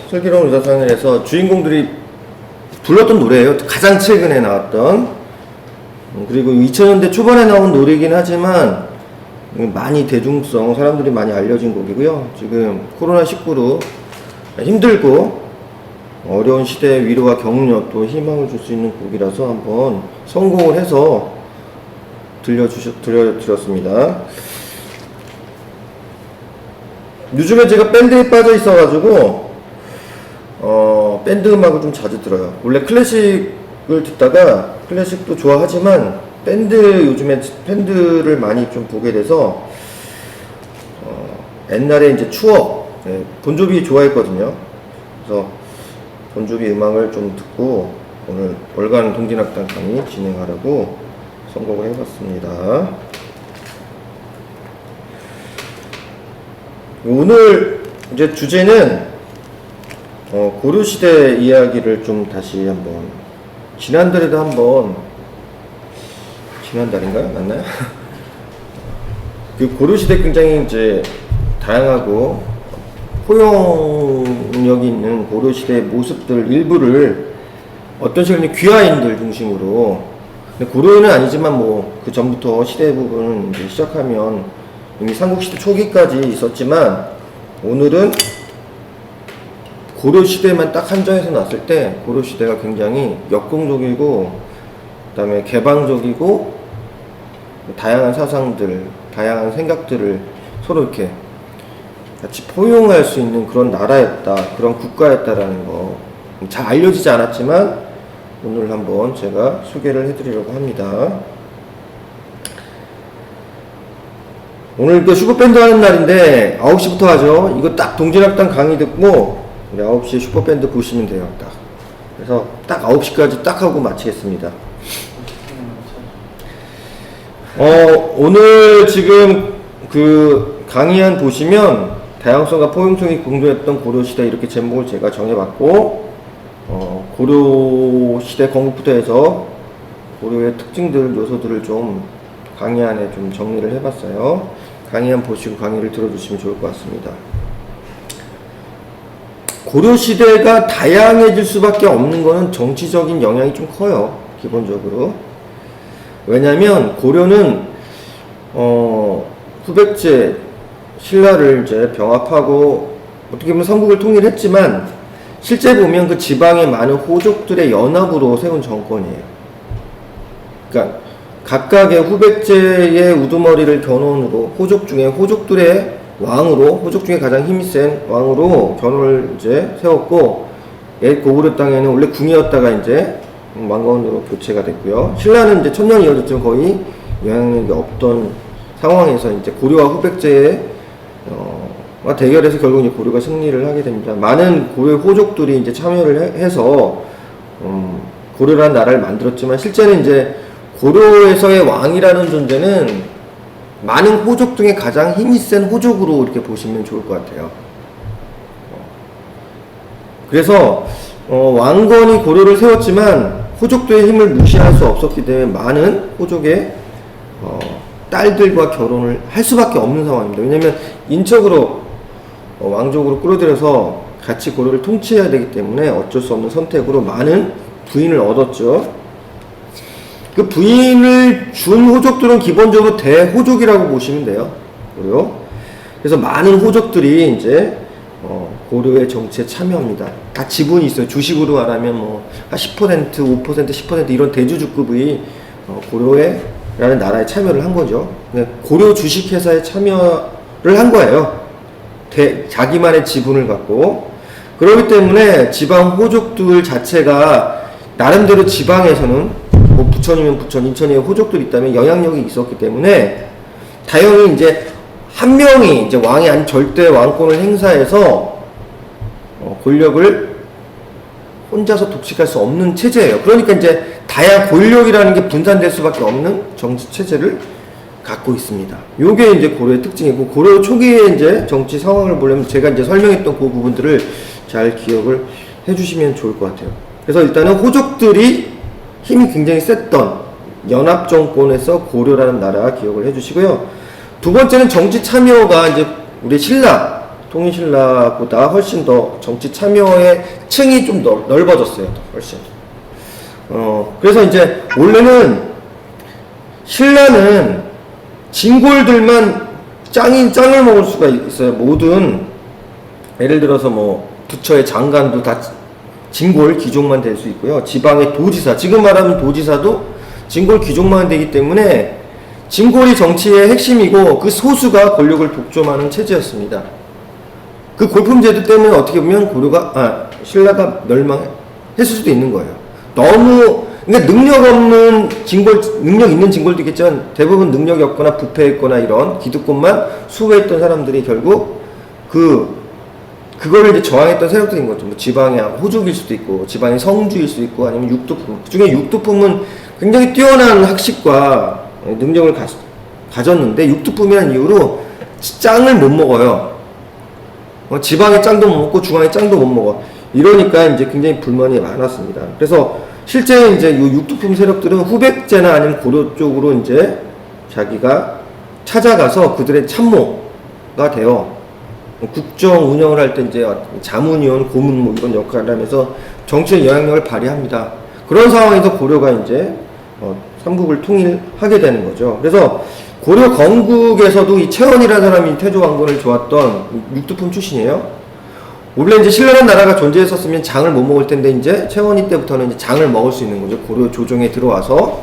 슬기로운 의사상에서 주인공들이 불렀던 노래예요. 가장 최근에 나왔던. 그리고 2000년대 초반에 나온 노래이긴 하지만 많이 대중성, 사람들이 많이 알려진 곡이고요. 지금 코로나19로 힘들고 어려운 시대의 위로와 격려 또 희망을 줄 수 있는 곡이라서 한번 성공을 해서 들려드렸습니다. 요즘에 제가 밴드에 빠져 있어가지고 밴드 음악을 좀 자주 들어요. 원래 클래식을 듣다가 클래식도 좋아하지만 요즘에 밴드를 많이 좀 보게 돼서 옛날에 이제 추억, 본조비 좋아했거든요. 그래서 본조비 음악을 좀 듣고 오늘 월간 동진악단 강의 진행하려고 선곡을 해봤습니다. 오늘 이제 주제는 고려시대 이야기를 좀 다시 한번, 지난달에도 한번, 지난달인가요? 맞나요? 그 고려시대 굉장히 이제 다양하고 포용력 있는 고려시대의 모습들 일부를 어떤 식으로 귀화인들 중심으로, 근데 고려는 아니지만 뭐 그 전부터 시대 부분을 이제 시작하면 이미 삼국시대 초기까지 있었지만, 오늘은 고려시대만 딱 한정해서 놨을 때 고려시대가 굉장히 역동적이고 그 다음에 개방적이고 다양한 사상들, 다양한 생각들을 서로 이렇게 같이 포용할 수 있는 그런 나라였다, 그런 국가였다라는 거 잘 알려지지 않았지만 오늘 한번 제가 소개를 해드리려고 합니다. 오늘 또 슈퍼밴드 하는 날인데 9시부터 하죠. 이거 딱 동진악단 강의 듣고 우리 9시에 슈퍼밴드 보시면 돼요. 딱. 그래서 딱 9시까지 딱 하고 마치겠습니다. 오늘 지금 그 강의안 보시면 다양성과 포용성이 공존했던 고려시대 이렇게 제목을 제가 정해봤고, 고려시대 건국부터 해서 고려의 특징들, 요소들을 좀 강의안에 좀 정리를 해봤어요. 강의안 보시고 강의를 들어주시면 좋을 것 같습니다. 고려시대가 다양해질 수밖에 없는 것은 정치적인 영향이 좀 커요. 기본적으로. 왜냐면 고려는 후백제 신라를 이제 병합하고 어떻게 보면 삼국을 통일했지만 실제 보면 그 지방의 많은 호족들의 연합으로 세운 정권이에요. 그러니까 각각의 후백제의 우두머리를 견훤으로 호족 중에 호족들의 왕으로, 호족 중에 가장 힘이 센 왕으로 견훤을 이제 세웠고, 옛 고구려 땅에는 원래 궁이었다가 이제 왕건으로 교체가 됐고요. 신라는 이제 천년이 이어졌지만 거의 영향력이 없던 상황에서 이제 고려와 후백제의 대결에서 결국 이제 고려가 승리를 하게 됩니다. 많은 고려 호족들이 이제 참여를 해서 고려라는 나라를 만들었지만, 실제는 이제 고려에서의 왕이라는 존재는 많은 호족 중에 가장 힘이 센 호족으로 이렇게 보시면 좋을 것 같아요. 그래서 왕건이 고려를 세웠지만 호족들의 힘을 무시할 수 없었기 때문에 많은 호족의 딸들과 결혼을 할 수밖에 없는 상황입니다. 왜냐하면 인척으로 왕족으로 끌어들여서 같이 고려를 통치해야 되기 때문에 어쩔 수 없는 선택으로 많은 부인을 얻었죠. 그 부인을 준 호족들은 기본적으로 대호족이라고 보시면 돼요. 고려. 그래서 많은 호족들이 이제 고려의 정치에 참여합니다. 다 지분이 있어요. 주식으로 말하면 뭐 10%, 5%, 10% 이런 대주주급의 고려라는 나라에 참여를 한 거죠. 고려 주식회사에 참여를 한 거예요. 자기만의 지분을 갖고. 그렇기 때문에 지방 호족들 자체가 나름대로 지방에서는 뭐 부천이면 부천, 인천에 호족들이 있다면 영향력이 있었기 때문에 다행히 이제 한 명이 이제 왕이 아닌 절대 왕권을 행사해서 권력을 혼자서 독식할 수 없는 체제예요. 그러니까 이제 다양한 권력이라는 게 분산될 수밖에 없는 정치 체제를 갖고 있습니다. 요게 이제 고려의 특징이고, 고려 초기에 이제 정치 상황을 보려면 제가 이제 설명했던 그 부분들을 잘 기억을 해주시면 좋을 것 같아요. 그래서 일단은 호족들이 힘이 굉장히 셌던 연합정권에서 고려라는 나라 기억을 해주시고요. 두 번째는 정치 참여가 이제 우리 신라, 통일신라보다 훨씬 더 정치 참여의 층이 좀 넓어졌어요. 훨씬. 그래서 이제 원래는 신라는 진골들만 짱을 먹을 수가 있어요. 모든 예를 들어서 뭐 부처의 장관도 다 진골 귀족만 될 수 있고요. 지방의 도지사, 지금 말하면 도지사도 진골 귀족만 되기 때문에 진골이 정치의 핵심이고 그 소수가 권력을 독점하는 체제였습니다. 그 골품제도 때문에 어떻게 보면 신라가 멸망했을 수도 있는 거예요. 너무 그러니까 능력 있는 진골도 있겠지만 대부분 능력이 없거나 부패했거나 이런 기득권만 수호했던 사람들이 결국 그거를 이제 저항했던 세력들인 거죠. 뭐 지방의 호족일 수도 있고, 지방의 성주일 수도 있고, 아니면 육두품. 그 중에 육두품은 굉장히 뛰어난 학식과 능력을 가졌는데, 육두품이라는 이유로 짱을 못 먹어요. 지방의 짱도 못 먹고, 중앙의 짱도 못 먹어. 이러니까 이제 굉장히 불만이 많았습니다. 그래서 실제 이제 이 육두품 세력들은 후백제나 아니면 고려 쪽으로 이제 자기가 찾아가서 그들의 참모가 되어 국정 운영을 할 때 이제 자문위원, 고문 뭐 이런 역할을 하면서 정치의 영향력을 발휘합니다. 그런 상황에서 고려가 이제 삼국을 통일하게 되는 거죠. 그래서 고려 건국에서도 이 채원이라는 사람이 태조 왕건을 좋았던 육두품 출신이에요. 원래 이제 신라라는 나라가 존재했었으면 장을 못 먹을 텐데 이제 채원이 때부터는 이제 장을 먹을 수 있는 거죠. 고려 조정에 들어와서.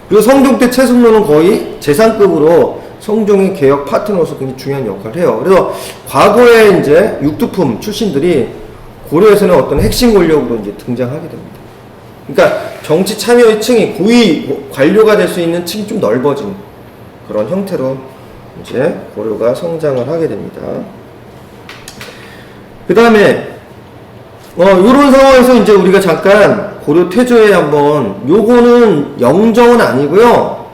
그리고 성종 때 최순로는 거의 재상급으로 성종의 개혁 파트너로서 굉장히 중요한 역할을 해요. 그래서 과거에 이제 육두품 출신들이 고려에서는 어떤 핵심 권력으로 이제 등장하게 됩니다. 그러니까 정치 참여의 층이 고위 관료가 될 수 있는 층이 좀 넓어진 그런 형태로 이제 고려가 성장을 하게 됩니다. 그 다음에 요런 상황에서 이제 우리가 잠깐 고려 태조에 한번 요거는 영정은 아니고요.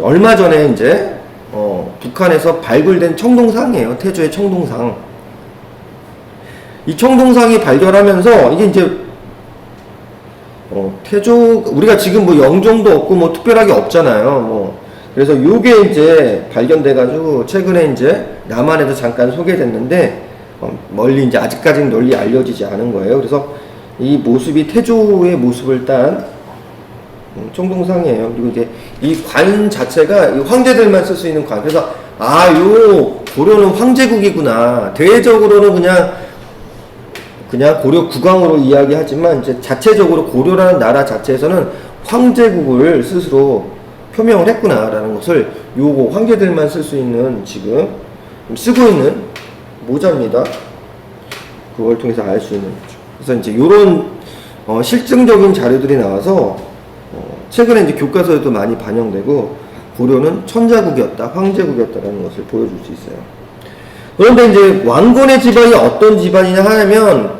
얼마 전에 이제 북한에서 발굴된 청동상이에요. 태조의 청동상. 이 청동상이 발견하면서 이게 이제 태조 우리가 지금 뭐 영정도 없고 뭐 특별하게 없잖아요. 그래서 요게 이제 발견돼 가지고 최근에 이제 남한에도 잠깐 소개됐는데 멀리 이제 아직까지는 널리 알려지지 않은 거예요. 그래서 이 모습이 태조의 모습을 딴 청동상이에요. 그리고 이제 이 관 자체가 이 황제들만 쓸 수 있는 관. 그래서 요 고려는 황제국이구나. 대외적으로는 그냥 고려 국왕으로 이야기하지만 이제 자체적으로 고려라는 나라 자체에서는 황제국을 스스로 표명을 했구나라는 것을 요거 황제들만 쓸 수 있는 지금 쓰고 있는 모자입니다. 그걸 통해서 알 수 있는 거죠. 그래서 이제 요런 실증적인 자료들이 나와서 최근에 이제 교과서에도 많이 반영되고 고려는 천자국이었다, 황제국이었다라는 것을 보여줄 수 있어요. 그런데 이제 왕건의 집안이 어떤 집안이냐 하면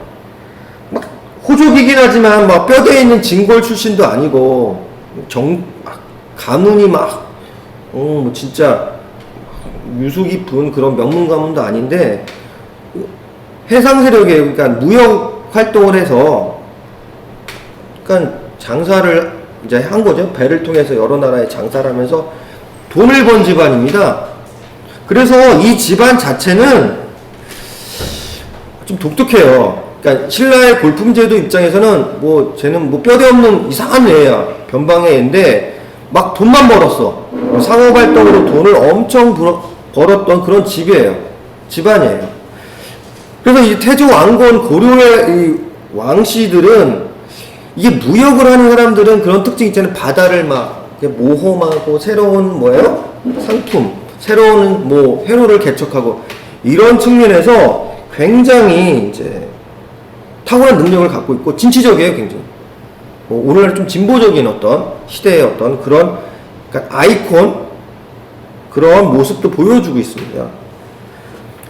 막 호족이긴 하지만 막 뼈대에 있는 진골 출신도 아니고 가문이 뭐 진짜 유수 깊은 그런 명문 가문도 아닌데 해상 세력에 그러니까 무역 활동을 해서 그러니까 장사를 이제 한 거죠. 배를 통해서 여러 나라에 장사를 하면서 돈을 번 집안입니다. 그래서 이 집안 자체는 좀 독특해요. 그러니까 신라의 골품제도 입장에서는 쟤는 뼈대 없는 이상한 애야. 변방의 애인데 막 돈만 벌었어. 상업 활동으로 돈을 엄청 벌었던 그런 집안이에요. 그래서 이 태조 왕건 고려의 이 왕씨들은 이게 무역을 하는 사람들은 그런 특징 있잖아요. 바다를 막 모험하고 새로운 상품, 새로운 회로를 개척하고 이런 측면에서 굉장히 이제 탁월한 능력을 갖고 있고 진취적이에요, 굉장히. 오늘날 좀 진보적인 어떤 시대의 어떤 그런 그러니까 아이콘 그런 모습도 보여주고 있습니다.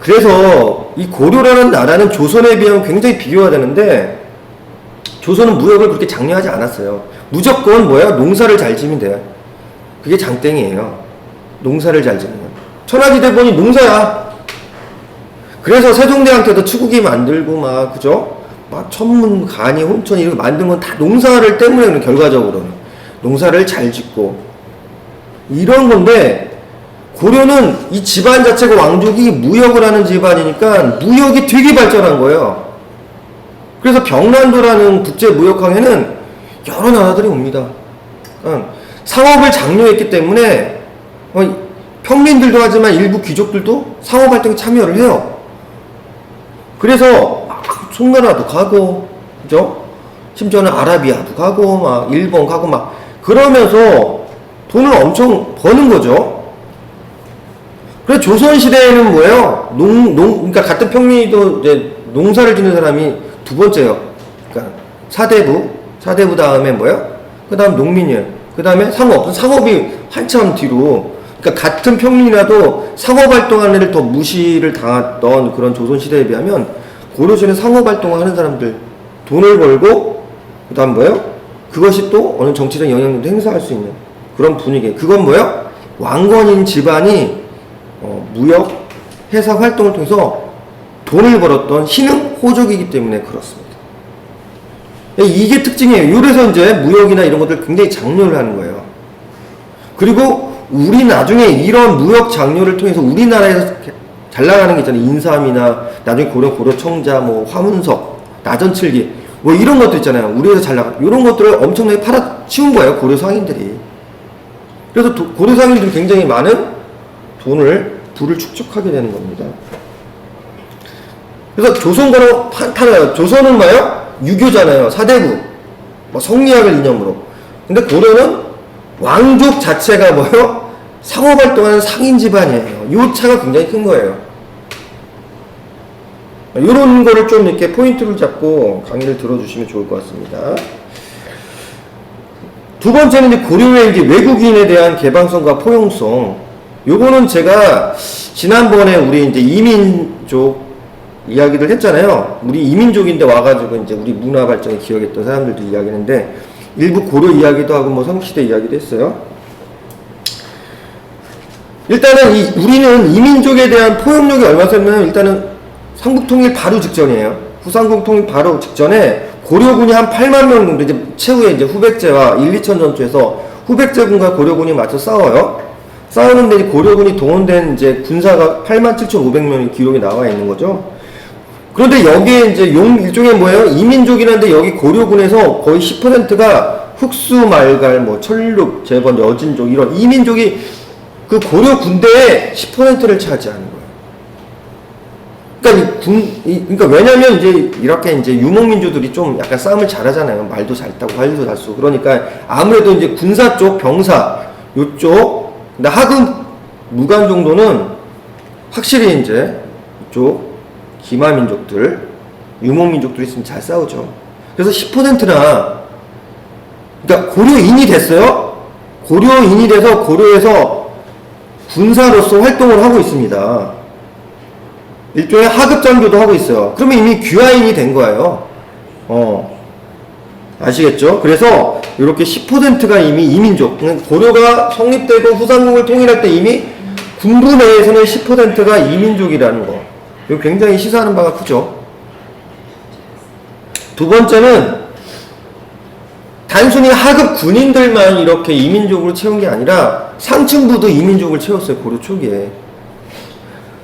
그래서 이 고려라는 나라는 조선에 비하면 굉장히 비교가 되는데 조선은 무역을 그렇게 장려하지 않았어요. 무조건 농사를 잘 지면 돼요. 그게 장땡이에요. 농사를 잘 지면. 천하지대 보니 농사야. 그래서 세종대왕때도 추국이 만들고 그죠? 천문, 간이, 혼천 이런 거 만든 건 다 농사를 때문에 결과적으로는 농사를 잘 짓고 이런 건데 고려는 이 집안 자체가 왕족이 무역을 하는 집안이니까 무역이 되게 발전한 거예요. 그래서 병란도라는 국제무역항에는 여러 나라들이 옵니다. 상업을 장려했기 때문에 평민들도 하지만 일부 귀족들도 상업 활동에 참여를 해요. 그래서 막 송나라도 가고, 그죠? 심지어는 아라비아도 가고, 막 일본 가고, 막 그러면서 돈을 엄청 버는 거죠. 그래서 조선시대에는 뭐예요? 그러니까 같은 평민이도 이제 농사를 짓는 사람이 두 번째요. 그러니까 사대부 다음에 뭐예요? 그 다음 농민이에요. 그 다음에 상업이 한참 뒤로. 그러니까 같은 평민이라도 상업활동하는 애를 더 무시를 당했던 그런 조선시대에 비하면 고려시대는 상업활동을 하는 사람들 돈을 벌고 그 다음 뭐예요? 그것이 또 어느 정치적 영향력도 행사할 수 있는 그런 분위기. 그건 뭐예요? 왕건인 집안이 무역, 회사 활동을 통해서 돈을 벌었던 신흥 호족이기 때문에 그렇습니다. 이게 특징이에요. 이래서 이제 무역이나 이런 것들 굉장히 장려를 하는 거예요. 그리고 우리 나중에 이런 무역 장려를 통해서 우리나라에서 잘 나가는 게 있잖아요. 인삼이나 나중에 고려청자, 뭐 화문석, 나전칠기 뭐 이런 것도 있잖아요. 우리에서 잘 나가 이런 것들을 엄청나게 팔아치운 거예요. 고려 상인들이. 그래서 고려 상인들이 굉장히 많은 부를 축적하게 되는 겁니다. 그래서 조선과는 판타나요. 조선은 뭐예요? 유교잖아요. 사대부. 뭐 성리학을 이념으로. 근데 고려는 왕족 자체가 뭐예요? 상업활동하는 상인 집안이에요. 이 차가 굉장히 큰 거예요. 이런 거를 좀 이렇게 포인트를 잡고 강의를 들어주시면 좋을 것 같습니다. 두 번째는 이제 고려의 이제 외국인에 대한 개방성과 포용성. 요거는 제가 지난번에 우리 이제 이민족 이야기를 했잖아요. 우리 이민족인데 와가지고 이제 우리 문화 발전에 기여했던 사람들도 이야기했는데 일부 고려 이야기도 하고 뭐 성시대 이야기도 했어요. 일단은 우리는 이민족에 대한 포용력이 얼마 였냐면 일단은 삼국통일 바로 직전이에요. 후삼국통일 바로 직전에 고려군이 한 8만 명 정도 이제 최후에 이제 후백제와 1, 2천 전투에서 후백제군과 고려군이 맞서 싸워요. 싸우는데 고려군이 동원된 이제 군사가 87,500명의 기록이 나와 있는 거죠. 그런데 여기에 이제 일종의 뭐예요? 이민족이라는데 여기 고려군에서 거의 10%가 흑수, 말갈, 뭐 철륙, 재번, 여진족 이런 이민족이 그 고려 군대의 10%를 차지하는 거예요. 그러니까 왜냐면 이제 이렇게 이제 유목민주들이 좀 약간 싸움을 잘하잖아요. 말도 잘 타고 활도 잘 쏘고. 그러니까 아무래도 이제 군사 쪽, 병사 요쪽, 근데 하급 무관 정도는 확실히 이제 이쪽 기마민족들, 유목민족들이 있으면 잘 싸우죠. 그래서 10%나, 그러니까 고려인이 됐어요? 고려인이 돼서 고려에서 군사로서 활동을 하고 있습니다. 일종의 하급장교도 하고 있어요. 그러면 이미 귀화인이 된 거예요. 아시겠죠? 그래서 이렇게 10%가 이미 이민족. 고려가 성립되고 후삼국을 통일할 때 이미 군부 내에서는 10%가 이민족이라는 거. 이거 굉장히 시사하는 바가 크죠. 두 번째는 단순히 하급 군인들만 이렇게 이민족으로 채운 게 아니라 상층부도 이민족을 채웠어요. 고려 초기에.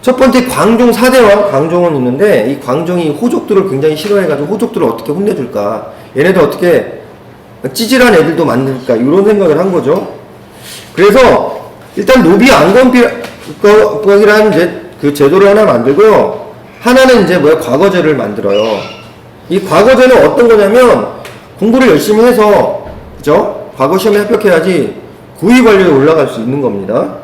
첫 번째 광종 4대왕 광종은 있는데 이 광종이 호족들을 굉장히 싫어해가지고 호족들을 어떻게 혼내줄까, 얘네들 어떻게 찌질한 애들도 만들까 이런 생각을 한 거죠. 그래서 일단 노비 안건비라는 이제 그 제도를 하나 만들고요. 하나는 이제 과거제를 만들어요. 이 과거제는 어떤 거냐면 공부를 열심히 해서 그죠? 과거 시험에 합격해야지 고위 관료에 올라갈 수 있는 겁니다.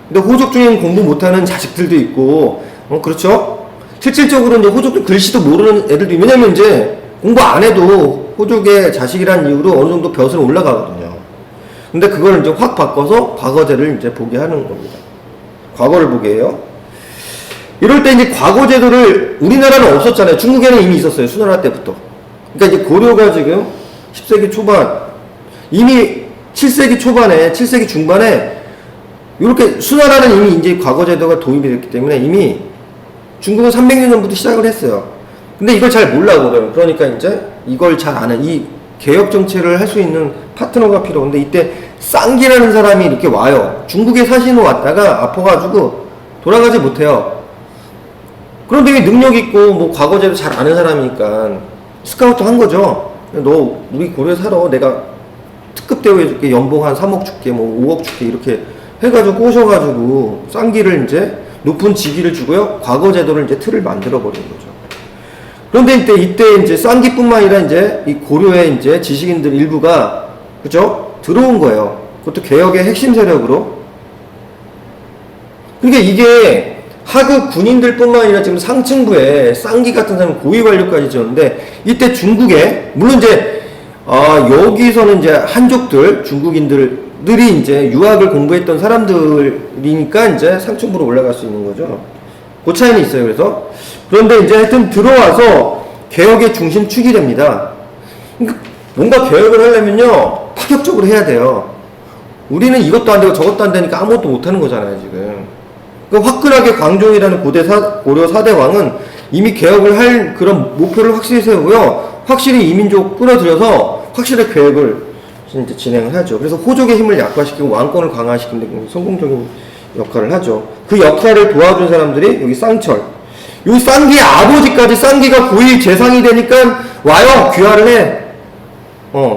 근데 호족 중에 공부 못하는 자식들도 있고, 그렇죠? 실질적으로 이제 호족도 글씨도 모르는 애들도, 왜냐면 이제 공부 안 해도 호족의 자식이라는 이유로 어느 정도 벼슬은 올라가거든요. 근데 그걸 이제 확 바꿔서 과거제를 이제 보게 하는 겁니다. 과거를 보게 해요. 이럴 때 이제 과거 제도를 우리나라는 없었잖아요. 중국에는 이미 있었어요. 수나라 때부터. 그러니까 이제 고려가 지금 10세기 초반, 이미 7세기 초반에, 7세기 중반에 이렇게 수나라는 이미 이제 과거 제도가 도입이 됐기 때문에 이미 중국은 300년 전부터 시작을 했어요. 근데 이걸 잘 몰라 그래요. 그러니까 이제 이걸 잘 아는 이 개혁 정책을 할 수 있는 파트너가 필요한데 이때 쌍기라는 사람이 이렇게 와요. 중국에 사신으로 왔다가 아파가지고 돌아가지 못해요. 그런데 능력 있고 뭐 과거제도 잘 아는 사람이니까 스카우트 한 거죠. 너 우리 고려에 살아. 내가 특급 대우해줄게. 연봉 한 3억 줄게. 뭐 5억 줄게. 이렇게 해가지고 꼬셔가지고 쌍기를 이제 높은 직위를 주고요. 과거제도를 이제 틀을 만들어 버리는 거죠. 그런데 이때 이제 쌍기뿐만 아니라 이제 이 고려의 이제 지식인들 일부가 그죠? 들어온 거예요. 그것도 개혁의 핵심 세력으로. 그러니까 이게 하급 군인들뿐만 아니라 지금 상층부에 쌍기 같은 사람 고위 관료까지 지었는데 이때 중국에 물론 이제 여기서는 이제 한족들 중국인들이 이제 유학을 공부했던 사람들이니까 이제 상층부로 올라갈 수 있는 거죠. 그 차이는 있어요. 그래서 그런데 이제 하여튼 들어와서 개혁의 중심축이 됩니다. 그러니까 뭔가 개혁을 하려면요 파격적으로 해야 돼요. 우리는 이것도 안 되고 저것도 안 되니까 아무것도 못 하는 거잖아요 지금. 그러니까 화끈하게 광종이라는 고려 4대 왕은 이미 개혁을 할 그런 목표를 확실히 세우고요. 확실히 이민족 끌어들여서 확실히 계획을 이제 진행을 하죠. 그래서 호족의 힘을 약화시키고 왕권을 강화시키는 데 성공적인 역할을 하죠. 그 역할을 도와준 사람들이 여기 쌍철. 여기 쌍기의 아버지까지 쌍기가 고위 재상이 되니까 와요. 귀화를 해.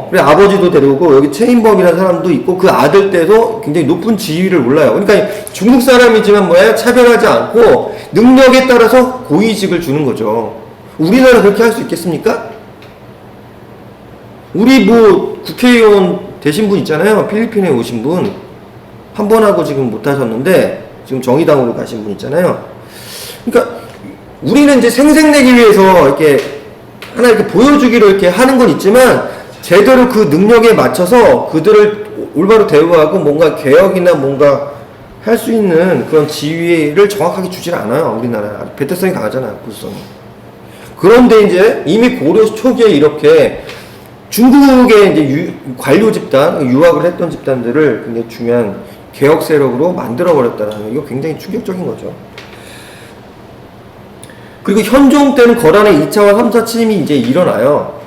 그래 아버지도 데려오고 여기 최인범이라는 사람도 있고 그 아들 때도 굉장히 높은 지위를 올라요. 그러니까 중국 사람이지만 뭐야 차별하지 않고 능력에 따라서 고위직을 주는 거죠. 우리나라 그렇게 할 수 있겠습니까? 우리 뭐 국회의원 되신 분 있잖아요. 필리핀에 오신 분 한 번 하고 지금 못 하셨는데 지금 정의당으로 가신 분 있잖아요. 그러니까 우리는 이제 생색내기 위해서 이렇게 하나 이렇게 보여주기로 이렇게 하는 건 있지만 제대로 그 능력에 맞춰서 그들을 올바로 대우하고 뭔가 개혁이나 뭔가 할 수 있는 그런 지위를 정확하게 주질 않아요. 우리나라 배타성이 강하잖아요. 구성이. 그런데 이제 이미 고려 초기에 이렇게 중국의 이제 관료 집단, 유학을 했던 집단들을 굉장히 중요한 개혁 세력으로 만들어 버렸다는 이거 굉장히 충격적인 거죠. 그리고 현종 때는 거란의 2차와 3차 침입이 이제 일어나요.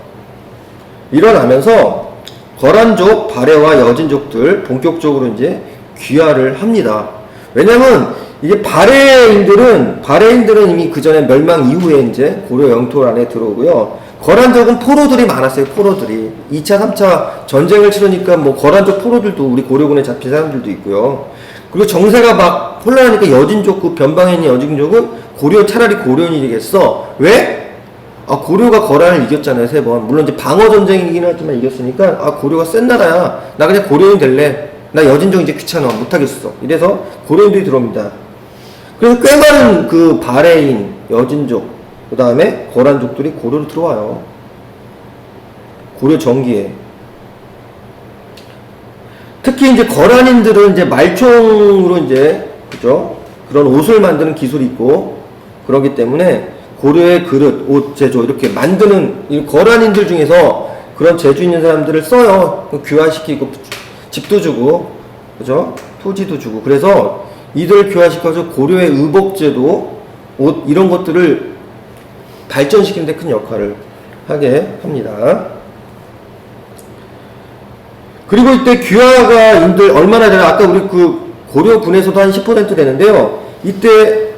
일어나면서 거란족, 발해와 여진족들 본격적으로 이제 귀화를 합니다. 왜냐면 이게 발해인들은 이미 그 전에 멸망 이후에 이제 고려 영토 안에 들어오고요. 거란족은 포로들이 많았어요. 포로들이 2차, 3차 전쟁을 치르니까 뭐 거란족 포로들도 우리 고려군에 잡힌 사람들도 있고요. 그리고 정세가 막 혼란하니까 여진족, 그 변방에 있는 여진족은 차라리 고려인이 되겠어. 왜? 고려가 거란을 이겼잖아요, 3번. 물론 이제 방어전쟁이긴 하지만 이겼으니까, 고려가 센 나라야. 나 그냥 고려인 될래. 나 여진족 이제 귀찮아. 못하겠어. 이래서 고려인들이 들어옵니다. 그래서 꽤 많은 그 발해인, 여진족, 그 다음에 거란족들이 고려로 들어와요. 고려 전기에. 특히 이제 거란인들은 이제 말총으로 이제, 그죠? 그런 옷을 만드는 기술이 있고, 그러기 때문에 고려의 그릇, 옷 제조 이렇게 만드는 이 거란인들 중에서 그런 재주 있는 사람들을 써요. 귀화시키고 집도 주고, 그죠? 토지도 주고. 그래서 이들 귀화시켜서 고려의 의복제도, 옷 이런 것들을 발전시키는 데 큰 역할을 하게 합니다. 그리고 이때 귀화가 인들 얼마나 되나 아까 우리 그 고려군에서도 한 10% 되는데요. 이때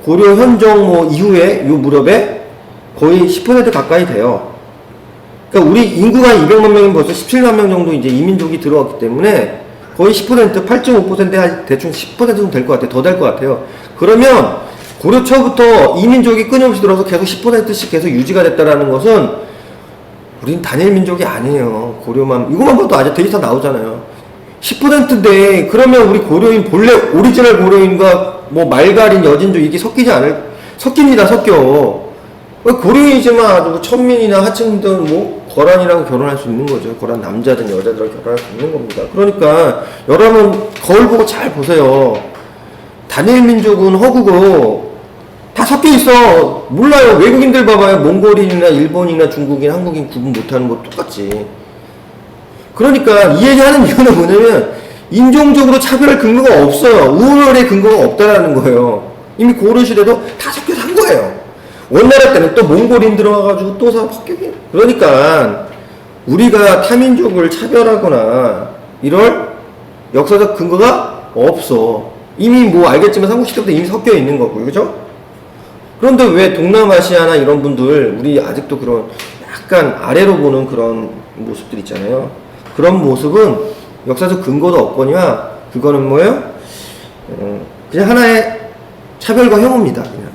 고려 현종 뭐 이후에 요 무렵에 거의 10% 가까이 돼요. 그러니까 우리 인구가 200만 명이면 벌써 17만 명 정도 이제 이민족이 들어왔기 때문에 거의 10%, 8.5% 대충 10% 정도 될 것 같아요. 더 될 것 같아요. 그러면 고려 초부터 이민족이 끊임없이 들어서 계속 10%씩 계속 유지가 됐다라는 것은 우린 단일 민족이 아니에요. 고려만 이거만 봐도 아직 데이터 나오잖아요. 10%인데 그러면 우리 고려인 본래 오리지널 고려인과 뭐 말갈인 여진족 이게 섞입니다. 섞여. 고려인이지만 아주 천민이나 하층들 뭐 거란이라고 결혼할 수 있는 거죠. 거란 남자든 여자들하고 결혼할 수 있는 겁니다. 그러니까 여러분 거울 보고 잘 보세요. 단일 민족은 허구고 다 섞여 있어. 몰라요. 외국인들 봐봐요. 몽골인이나 일본이나 중국인, 한국인 구분 못하는 거 똑같지. 그러니까 이 얘기하는 이유는 뭐냐면 인종적으로 차별할 근거가 없어요. 우월의 근거가 없다라는 거예요. 이미 고려시대도 다 섞여서 한 거예요. 원나라 때는 또 몽골인 들어와가지고 또 합격이. 그러니까 우리가 타민족을 차별하거나 이럴 역사적 근거가 없어. 이미 뭐 알겠지만 삼국시대부터 이미 섞여 있는 거고요. 그죠? 그런데 왜 동남아시아나 이런 분들, 우리 아직도 그런 약간 아래로 보는 그런 모습들 있잖아요. 그런 모습은 역사적 근거도 없거니와 그거는 뭐예요? 그냥 하나의 차별과 혐오입니다. 그냥.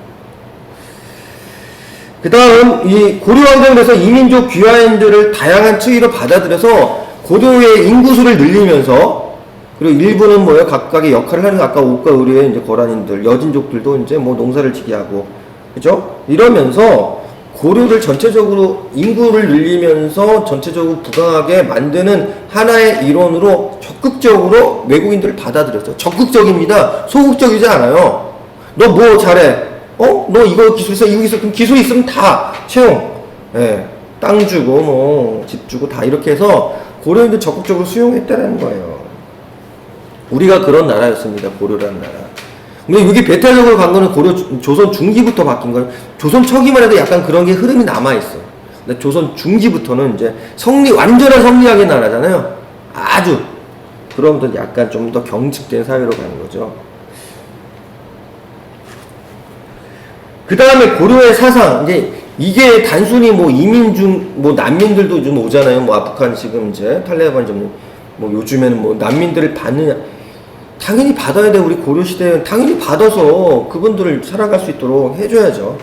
그 다음, 이 고려왕정에서 이민족 귀화인들을 다양한 추이로 받아들여서 고려의 인구수를 늘리면서, 그리고 일부는 뭐예요? 각각의 역할을 하는, 아까 옷과 의료의 이제 거란인들, 여진족들도 이제 뭐 농사를 지게 하고, 그죠? 이러면서 고려를 전체적으로 인구를 늘리면서 전체적으로 부강하게 만드는 하나의 일원으로 적극적으로 외국인들을 받아들였죠. 적극적입니다. 소극적이지 않아요. 너 뭐 잘해? 너 이거 기술 있어? 이거 있어? 그럼 기술 있으면 다 채용. 예. 땅 주고, 뭐, 집 주고 다 이렇게 해서 고려인들 적극적으로 수용했다는 거예요. 우리가 그런 나라였습니다. 고려라는 나라. 근데 이게 배타적으로 간 거는 고려, 조선 중기부터 바뀐 거예요. 조선 초기만 해도 약간 그런 게 흐름이 남아있어. 근데 조선 중기부터는 이제 완전한 성리학의 나라잖아요. 아주. 그러면서 약간 좀 더 경직된 사회로 가는 거죠. 그 다음에 고려의 사상, 이제 이게 단순히 뭐 뭐 난민들도 좀 오잖아요. 뭐 아프간 지금 이제 탈레반 좀, 뭐 요즘에는 뭐 난민들을 받느냐. 당연히 받아야 돼. 우리 고려시대는 당연히 받아서 그분들을 살아갈 수 있도록 해줘야죠.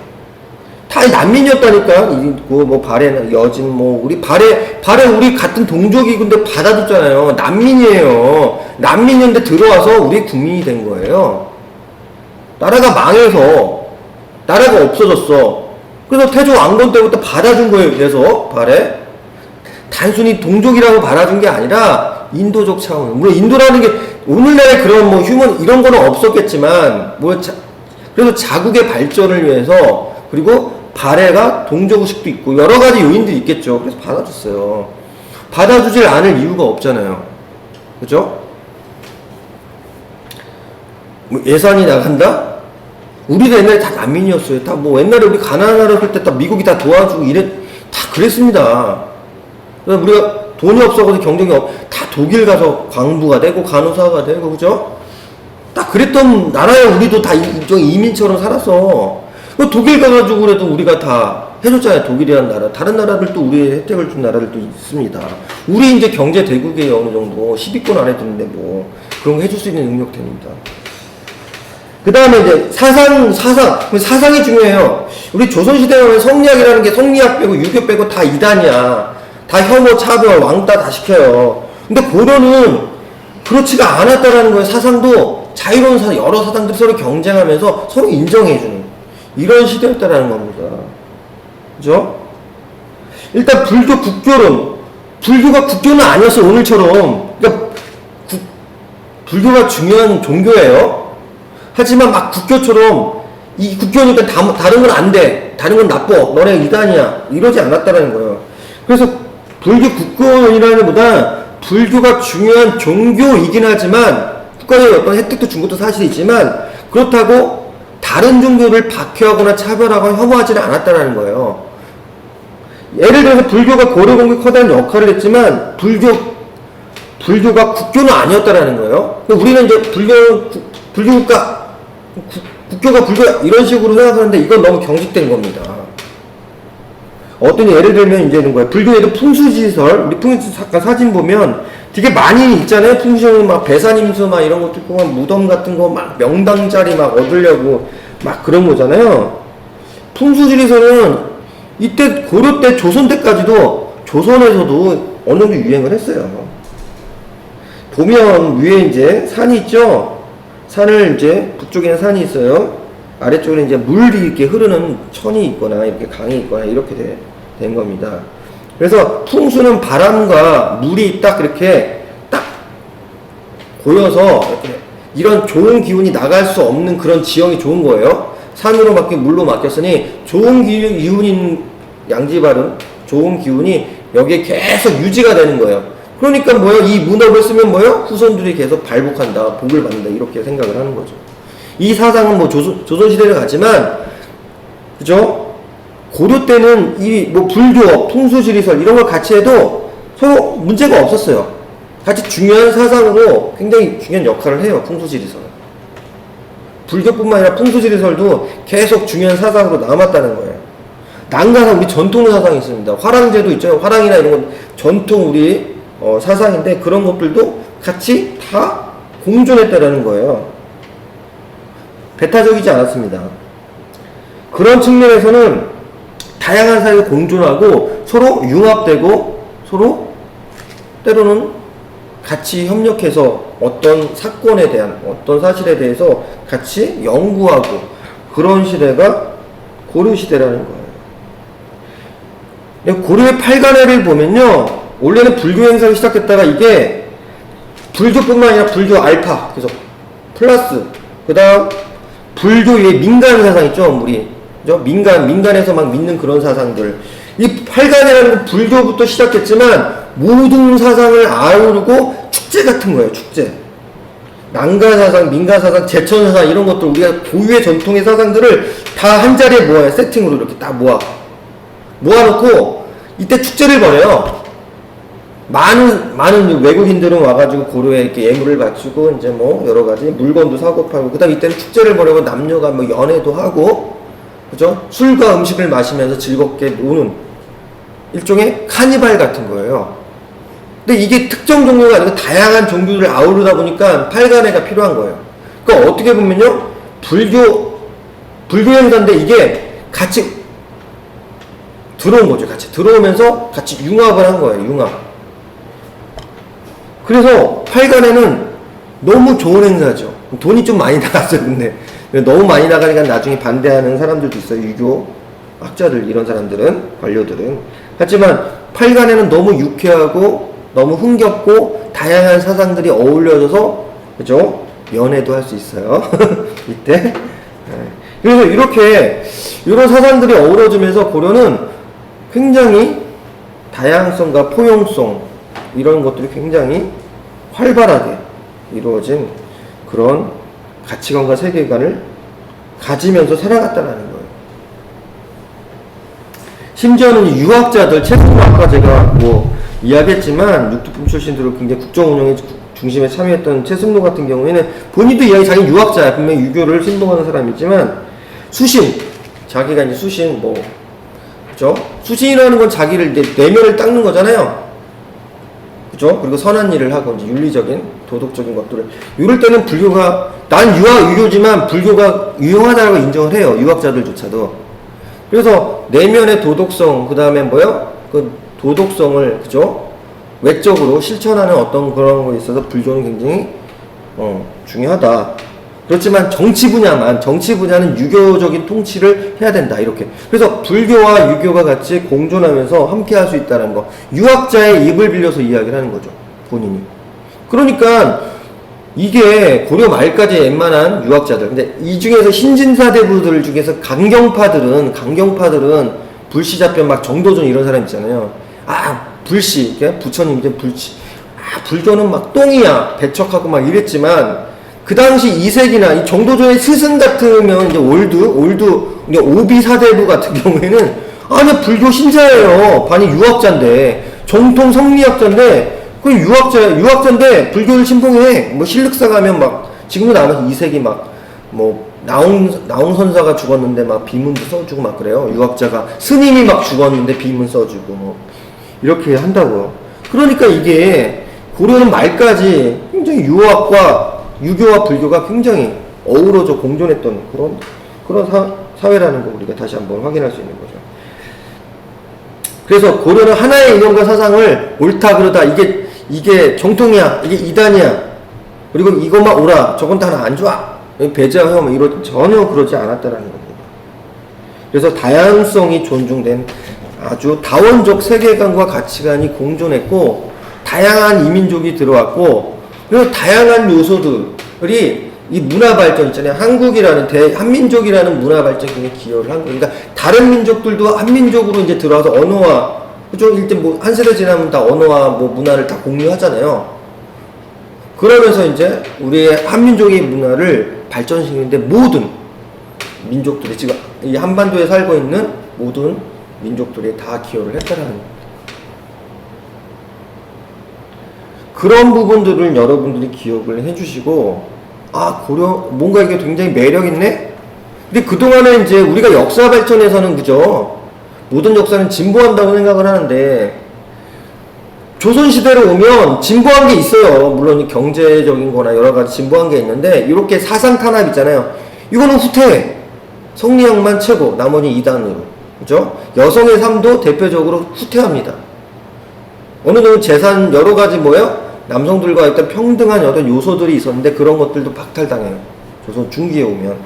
다 난민이었다니까. 뭐 발해, 여진, 뭐, 우리 발해 우리 같은 동족이 근데 받아줬잖아요. 난민이에요. 난민인데 들어와서 우리 국민이 된 거예요. 나라가 망해서, 나라가 없어졌어. 그래서 태조 왕건 때부터 받아준 거예요. 그래서 발해. 단순히 동족이라고 받아준 게 아니라 인도적 차원. 물론 인도라는 게 오늘날에 그런 뭐 휴먼 이런 거는 없었겠지만 그래서 자국의 발전을 위해서, 그리고 발해가 동족의식도 있고 여러 가지 요인들이 있겠죠. 그래서 받아줬어요. 받아주질 않을 이유가 없잖아요. 그죠? 뭐 예산이 나간다? 우리도 옛날에 다 난민이었어요. 다 뭐 옛날에 우리 가난한 나라 할 때 다 미국이 다 도와주고 다 그랬습니다. 그래서 우리가 돈이 없어가지고 경쟁이 다 독일 가서 광부가 되고 간호사가 되고, 그죠? 딱 그랬던 나라에 우리도 다 일종의 이민처럼 살았어. 독일 가가지고 그래도 우리가 다 해줬잖아요. 독일이라는 나라. 다른 나라들도 우리의 혜택을 준 나라들도 있습니다. 우리 이제 경제 대국에 어느 정도 10위권 안에 드는데 뭐 그런 거 해줄 수 있는 능력 됩니다. 그 다음에 이제 사상이 중요해요. 우리 조선시대에 성리학이라는 게 성리학 빼고 유교 빼고 다 이단이야. 다 혐오, 차별, 왕따 다 시켜요. 근데 고려는 그렇지가 않았다라는 거예요. 사상도 자유로운 여러 사상들이 서로 경쟁하면서 서로 인정해주는 이런 시대였다라는 겁니다. 그죠? 일단 불교 국교론. 불교가 국교는 아니었어, 오늘처럼. 그러니까 불교가 중요한 종교예요. 하지만 막 국교처럼 이 국교니까 다른 건 안 돼. 다른 건 나빠. 너네 이단이야. 이러지 않았다라는 거예요. 그래서 불교 국교이라는 것보다 불교가 중요한 종교이긴 하지만 국가의 어떤 혜택도 준 것도 사실이지만 그렇다고 다른 종교를 박해하거나 차별하거나 혐오하지는 않았다는 거예요. 예를 들어서 불교가 고려공부에 커다란 역할을 했지만 불교가 국교는 아니었다라는 거예요. 우리는 이제 불교국가 국교가 불교 이런 식으로 생각하는데 이건 너무 경직된 겁니다. 어떤 예를 들면 이제는 거예요. 불교에도 풍수지설, 우리 풍수 잠깐 사진 보면 되게 많이 있잖아요. 풍수는 막 배산임수 막 이런 것도 있고, 막 무덤 같은 거 막 명당 자리 막 얻으려고 막 그런 거잖아요. 풍수지리설은 이때 고려 때, 조선 때까지도 조선에서도 어느 정도 유행을 했어요. 보면 위에 이제 산이 있죠. 산을 이제 북쪽에는 산이 있어요. 아래쪽에는 이제 물이 이렇게 흐르는 천이 있거나 이렇게 강이 있거나 이렇게 된 겁니다. 그래서 풍수는 바람과 물이 딱 이렇게 딱 고여서 이렇게 이런 좋은 기운이 나갈 수 없는 그런 지형이 좋은 거예요. 산으로 막혀 물로 막혔으니 좋은 기운인 양지바른 좋은 기운이 여기에 계속 유지가 되는 거예요. 그러니까 뭐예요? 이 문업을 쓰면 뭐예요? 후손들이 계속 발복한다, 복을 받는다 이렇게 생각을 하는 거죠. 이 사상은 뭐 조선시대를 가지만, 그죠? 고려 때는 이 뭐 불교, 풍수지리설 이런 걸 같이 해도 서로 문제가 없었어요. 같이 중요한 사상으로 굉장히 중요한 역할을 해요. 풍수지리설은. 불교뿐만 아니라 풍수지리설도 계속 중요한 사상으로 남았다는 거예요. 난가사 우리 전통 사상이 있습니다. 화랑제도 있죠. 화랑이나 이런 건 전통 우리 사상인데 그런 것들도 같이 다 공존했다라는 거예요. 배타적이지 않았습니다. 그런 측면에서는 다양한 사회가 공존하고 서로 융합되고 서로 때로는 같이 협력해서 어떤 사건에 대한 어떤 사실에 대해서 같이 연구하고 그런 시대가 고려시대라는 거예요. 고려의 팔간회를 보면요, 원래는 불교 행사를 시작했다가 이게 불교뿐만 아니라 불교 알파, 그래서 플러스 그 다음 불교의 민간 사상 있죠, 우리 그죠? 민간에서 막 믿는 그런 사상들. 이 팔간이라는 건 불교부터 시작했지만 모든 사상을 아우르고 축제 같은 거예요, 축제. 난가 사상, 민가 사상, 제천 사상 이런 것들 우리가 고유의 전통의 사상들을 다 한 자리에 모아요. 세팅으로 이렇게 딱 모아놓고 이때 축제를 벌여요. 많은 외국인들은 와가지고 고려에 이렇게 예물을 바치고 이제 뭐 여러 가지 물건도 사고 팔고 그다음 이때는 축제를 벌이고 남녀가 뭐 연애도 하고 그죠? 술과 음식을 마시면서 즐겁게 노는 일종의 카니발 같은 거예요. 근데 이게 특정 종류가 아니고 다양한 종류를 아우르다 보니까 팔간회가 필요한 거예요. 그러니까 어떻게 보면요, 불교 행사인데 이게 같이 들어온 거죠. 같이 들어오면서 같이 융합을 한 거예요. 융합. 그래서 팔간회는 너무 좋은 행사죠. 돈이 좀 많이 나갔어요. 근데 너무 많이 나가니까 나중에 반대하는 사람들도 있어요. 유교 학자들 이런 사람들은, 관료들은. 하지만 팔간회는 너무 유쾌하고 너무 흥겹고 다양한 사상들이 어울려져서 그죠? 연애도 할 수 있어요. 이때. 그래서 이렇게 이런 사상들이 어우러지면서 고려는 굉장히 다양성과 포용성 이런 것들이 굉장히 활발하게 이루어진 그런 가치관과 세계관을 가지면서 살아갔다는 거예요. 심지어는 유학자들, 최승로아까 제가 뭐 이야기했지만 육두품 출신들로 굉장히 국정운영의 중심에 참여했던 최승로 같은 경우에는 본인도 이야기 자기 유학자야. 분명히 유교를 신봉하는 사람이지만 자기가 이제 수신 그죠? 수신이라는 건 자기를 이제 내면을 닦는 거잖아요. 그죠? 그리고 선한 일을 하고 이제 윤리적인 도덕적인 것들을 이럴 때는 불교가 난 유교지만 불교가 유용하다고 인정을 해요. 유학자들조차도. 그래서 내면의 도덕성 그다음에 그 도덕성을 그죠? 외적으로 실천하는 어떤 그런 거에 있어서 불교는 굉장히 중요하다. 그렇지만 정치 분야는 유교적인 통치를 해야 된다. 이렇게. 그래서 불교와 유교가 같이 공존하면서 함께 할 수 있다는 거. 유학자의 입을 빌려서 이야기를 하는 거죠. 본인이. 그러니까 이게 고려 말까지 웬만한 유학자들. 근데 이 중에서 신진사대부들 중에서 강경파들은 불시잡변 막 정도전 이런 사람 있잖아요. 불시. 부처님 이제 불시. 불교는 막 똥이야. 배척하고 막 이랬지만 그 당시 이색이나 이 정도전의 스승 같으면 이제 이제 오비 사대부 같은 경우에는 불교 신자예요. 반이 유학자인데 정통 성리학자인데 그 유학자인데 불교를 신봉해. 뭐 실륵사 가면 막 지금도 남아서 이색이 막 나홍선사가 죽었는데 막 비문도 써주고 막 그래요. 유학자가 스님이 막 죽었는데 비문 써주고 뭐 이렇게 한다고요. 그러니까 이게 고려는 말까지 굉장히 유교와 불교가 굉장히 어우러져 공존했던 그런 사회라는 거 우리가 다시 한번 확인할 수 있는 거죠. 그래서 고려는 하나의 이념과 사상을 옳다 그러다 이게 정통이야, 이게 이단이야, 그리고 이것만 옳아, 저건 다 안 좋아, 배제하여 전혀 그러지 않았다라는 겁니다. 그래서 다양성이 존중된 아주 다원적 세계관과 가치관이 공존했고 다양한 이민족이 들어왔고 그리고 다양한 요소들이 이 문화 발전 있잖아요. 한민족이라는 문화 발전에 기여를 한 거예요. 그러니까 다른 민족들도 한민족으로 이제 들어와서 언어와 그죠? 일단 뭐 한 세대 지나면 다 언어와 뭐 문화를 다 공유하잖아요. 그러면서 이제 우리의 한민족의 문화를 발전시키는데 모든 민족들이 지금 이 한반도에 살고 있는 모든 민족들이 다 기여를 했다라는 겁니다. 그런 부분들을 여러분들이 기억을 해주시고, 아, 고려, 뭔가 이게 굉장히 매력있네? 근데 그동안에 이제 우리가 역사 발전에서는 그죠? 모든 역사는 진보한다고 생각을 하는데, 조선시대로 오면 진보한 게 있어요. 물론 경제적인 거나 여러 가지 진보한 게 있는데, 이렇게 사상 탄압 있잖아요. 이거는 후퇴. 성리학만 최고, 나머지 2단으로. 그죠? 여성의 삶도 대표적으로 후퇴합니다. 어느 정도 재산 여러 가지 뭐예요? 남성들과 어떤 평등한 어떤 요소들이 있었는데 그런 것들도 박탈당해요. 조선 중기에 오면.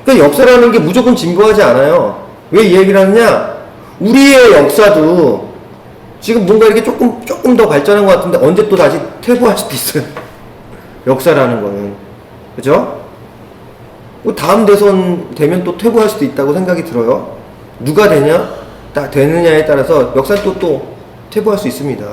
그러니까 역사라는 게 무조건 진보하지 않아요. 왜 이 얘기를 하느냐? 우리의 역사도 지금 뭔가 이렇게 조금 더 발전한 것 같은데 언제 또 다시 퇴보할 수도 있어요. 역사라는 거는. 그죠? 다음 대선 되면 또 퇴보할 수도 있다고 생각이 들어요. 누가 되느냐에 따라서 역사는 또 퇴보할 수 있습니다.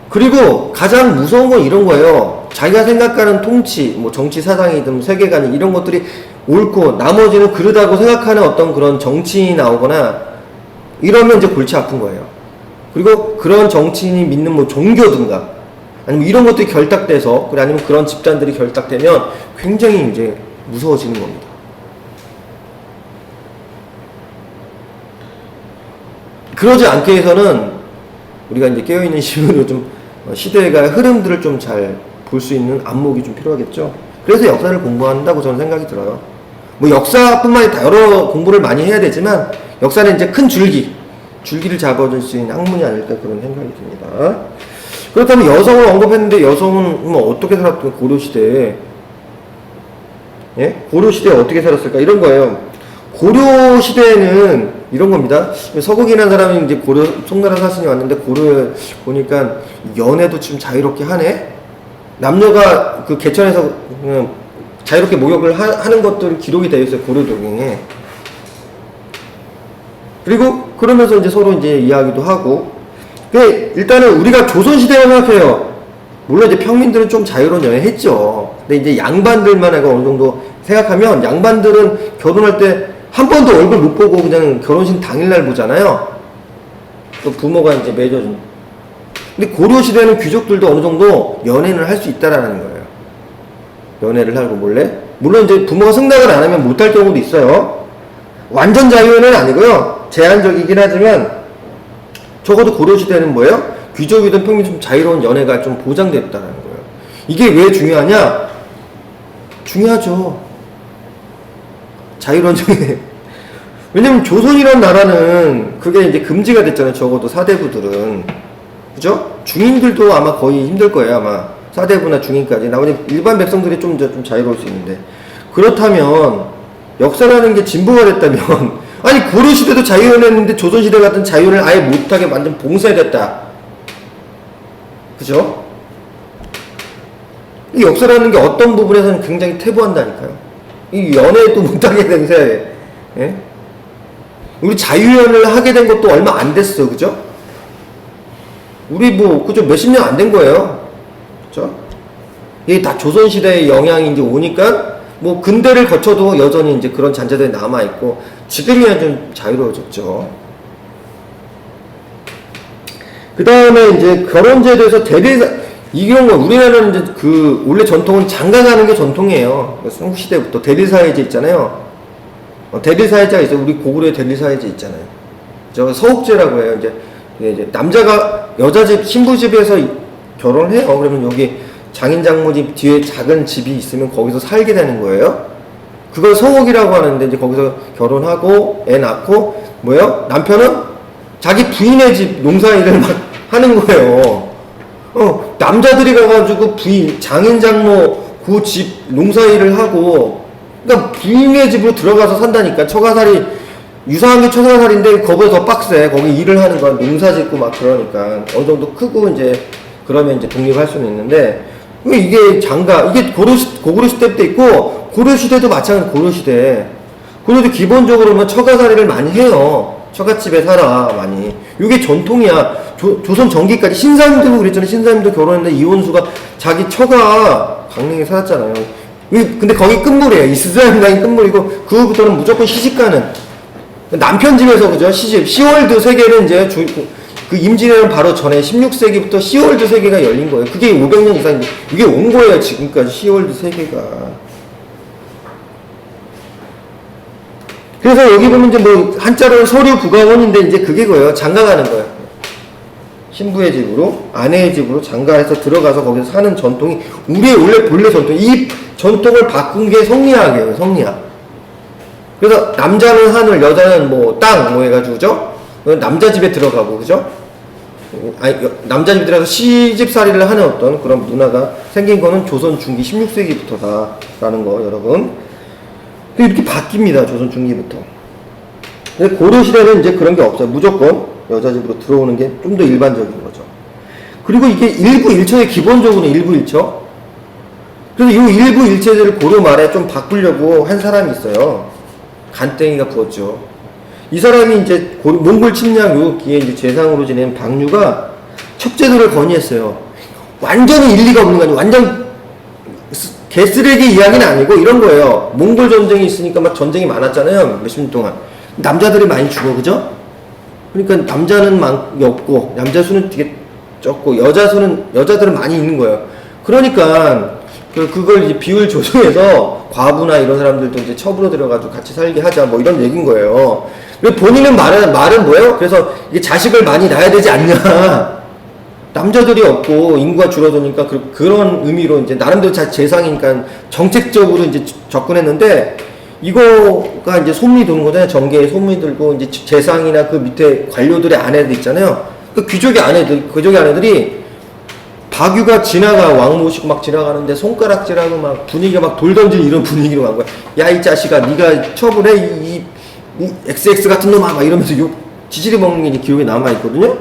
그리고 가장 무서운 건 이런 거예요. 자기가 생각하는 통치, 뭐 정치 사상이든 세계관이 이런 것들이 옳고 나머지는 그르다고 생각하는 어떤 그런 정치인이 나오거나 이러면 이제 골치 아픈 거예요. 그리고 그런 정치인이 믿는 뭐 종교든가 아니면 이런 것들이 결탁돼서 아니면 그런 집단들이 결탁되면 굉장히 이제 무서워지는 겁니다. 그러지 않게 해서는 우리가 이제 깨어있는 시민으로 좀 시대가 흐름들을 좀 잘 볼 수 있는 안목이 좀 필요하겠죠. 그래서 역사를 공부한다고 저는 생각이 들어요. 뭐 역사뿐만 아니라 여러 공부를 많이 해야 되지만 역사는 이제 큰 줄기를 잡아줄 수 있는 학문이 아닐까 그런 생각이 듭니다. 그렇다면 여성을 언급했는데 여성은 뭐 어떻게 살았던 고려시대에 예? 고려시대에 어떻게 살았을까 이런 거예요. 고려시대에는 이런 겁니다. 서국이라는 사람이 이제 고려 송나라 사신이 왔는데 고려에 보니까 연애도 좀 자유롭게 하네. 남녀가 그 개천에서 자유롭게 목욕을 하는 것들이 기록이 되어 있어요. 고려도경에. 그리고 그러면서 이제 서로 이제 이야기도 하고. 일단은 우리가 조선시대를 생각해요. 물론 이제 평민들은 좀 자유로운 연애했죠. 근데 이제 양반들만 하고 어느 정도 생각하면 양반들은 결혼할 때 한 번도 얼굴 못 보고 그냥 결혼식 당일날 보잖아요. 또 부모가 이제 맺어준. 근데 고려시대는 귀족들도 어느 정도 연애를 할 수 있다라는 거예요. 연애를 하고 몰래. 물론 이제 부모가 승낙을 안 하면 못할 경우도 있어요. 완전 자유는 아니고요. 제한적이긴 하지만 적어도 고려시대는 뭐예요? 귀족이든 평민 좀 자유로운 연애가 좀 보장됐다는 거예요. 이게 왜 중요하냐? 중요하죠. 자유로운 연애. 왜냐면 조선이라는 나라는 그게 이제 금지가 됐잖아요. 적어도 사대부들은. 그죠? 중인들도 아마 거의 힘들 거예요. 아마 사대부나 중인까지. 나머지 일반 백성들이 좀 자유로울 수 있는데. 그렇다면 역사라는 게 진보가 됐다면 아니 고려시대도 자유연애했는데 조선시대 같은 자유를 아예 못하게 완전 봉쇄됐다. 그죠? 이 역사라는 게 어떤 부분에서는 굉장히 퇴보한다니까요. 이 연애도 못하게 된 새, 예? 우리 자유연애를 하게 된 것도 얼마 안 됐어, 그죠? 우리 뭐, 그죠? 몇십 년 안 된 거예요. 그죠? 이게 다 조선시대의 영향이 이제 오니까, 뭐, 근대를 거쳐도 여전히 이제 그런 잔재들이 남아있고, 지금이야 좀 자유로워졌죠. 그 다음에 이제 결혼제도에서 이런 거, 우리나라는 이제 원래 전통은 장가가는 게 전통이에요. 삼국시대부터 대리사회제 있잖아요. 대리사회제가 있어요. 우리 고구려에 대리사회제 있잖아요. 저 서옥제라고 해요. 이제 남자가 여자 집, 신부 집에서 결혼을 해요. 그러면 여기 장인 장모 집 뒤에 작은 집이 있으면 거기서 살게 되는 거예요. 그걸 서옥이라고 하는데 이제 거기서 결혼하고 애 낳고 뭐예요? 남편은 자기 부인의 집 농사일을 막 하는 거예요. 남자들이 가가지고 장인 장모 그 집 농사일을 하고, 그러니까 부인의 집으로 들어가서 산다니까. 처가살이, 유사한 게 처가살인데, 거기서 더 빡세. 거기 일을 하는 거야. 농사 짓고 막 그러니까. 어느 정도 크고 이제, 그러면 이제 독립할 수는 있는데, 이게 이게 고구려시대 때 있고, 고려시대도 마찬가지, 고려시대. 고려도 기본적으로는 처가살이를 많이 해요. 처갓집에 살아, 많이. 이게 전통이야. 조선 전기까지 신사임도 그랬잖아요. 신사임도 결혼했는데 이혼수가 자기 처가 강릉에 살았잖아요. 근데 거기 끝물이에요. 이스라엘당이 끝물이고 그 후부터는 무조건 시집가는 남편 집에서 그죠? 시집. 시월드 세계는 이제 그 임진왜란 바로 전에 16세기부터 시월드 세계가 열린 거예요. 그게 500년 이상 이게 온 거예요. 지금까지 시월드 세계가. 그래서 여기 보면 이제 뭐 한자로 서류 부가원인데 이제 그게 거예요. 장가가는 거예요. 신부의 집으로 아내의 집으로 장가해서 들어가서 거기서 사는 전통이 우리의 원래 본래 전통. 이 전통을 바꾼 게 성리학이에요. 성리학. 그래서 남자는 하늘, 여자는 뭐 땅 뭐 해가지고죠. 남자 집에 들어가고 그죠? 아니 남자 집에 들어가서 시집살이를 하는 어떤 그런 문화가 생긴 거는 조선 중기 16세기부터다라는 거 여러분. 이렇게 바뀝니다. 조선 중기부터. 근데 고려 시대는 이제 그런 게 없어요. 무조건 여자 집으로 들어오는 게 좀 더 일반적인 거죠. 그리고 이게 일부일처의 기본적으로는 일부일처. 그래서 이 일부일체들을 고려 말에 좀 바꾸려고 한 사람이 있어요. 간땡이가 부었죠. 이 사람이 이제 몽골 침략 요기에 이제 재상으로 지낸 박류가 첩제도를 건의했어요. 완전히 일리가 없는 거 아니에요. 완전 개쓰레기 이야기는 아니고 이런 거예요. 몽골 전쟁이 있으니까 막 전쟁이 많았잖아요. 몇십 년 동안. 남자들이 많이 죽어, 그죠? 그러니까 남자는 많이 없고, 남자 수는 되게 적고, 여자들은 많이 있는 거예요. 그러니까, 그걸 이제 비율 조정해서 과부나 이런 사람들도 이제 첩으로 들어가지고 같이 살게 하자, 뭐 이런 얘기인 거예요. 본인은 말은 뭐예요? 그래서 이게 자식을 많이 낳아야 되지 않냐. 남자들이 없고 인구가 줄어드니까 그런 의미로 이제 나름대로 재상이니까 정책적으로 이제 접근했는데 이거가 이제 소문이 도는 거잖아요. 정계에 소문이 들고 이제 재상이나 그 밑에 관료들의 아내들 있잖아요. 그 귀족의 아내들이 박유가 왕 모시고 막 지나가는데 손가락질하고 막 분위기가 막 돌 던지는 이런 분위기로 간 거야. 야, 이 자식아, 네가 처벌 해, 이 XX 같은 놈아, 막 이러면서 지지리 먹는 게 기억에 남아있거든요?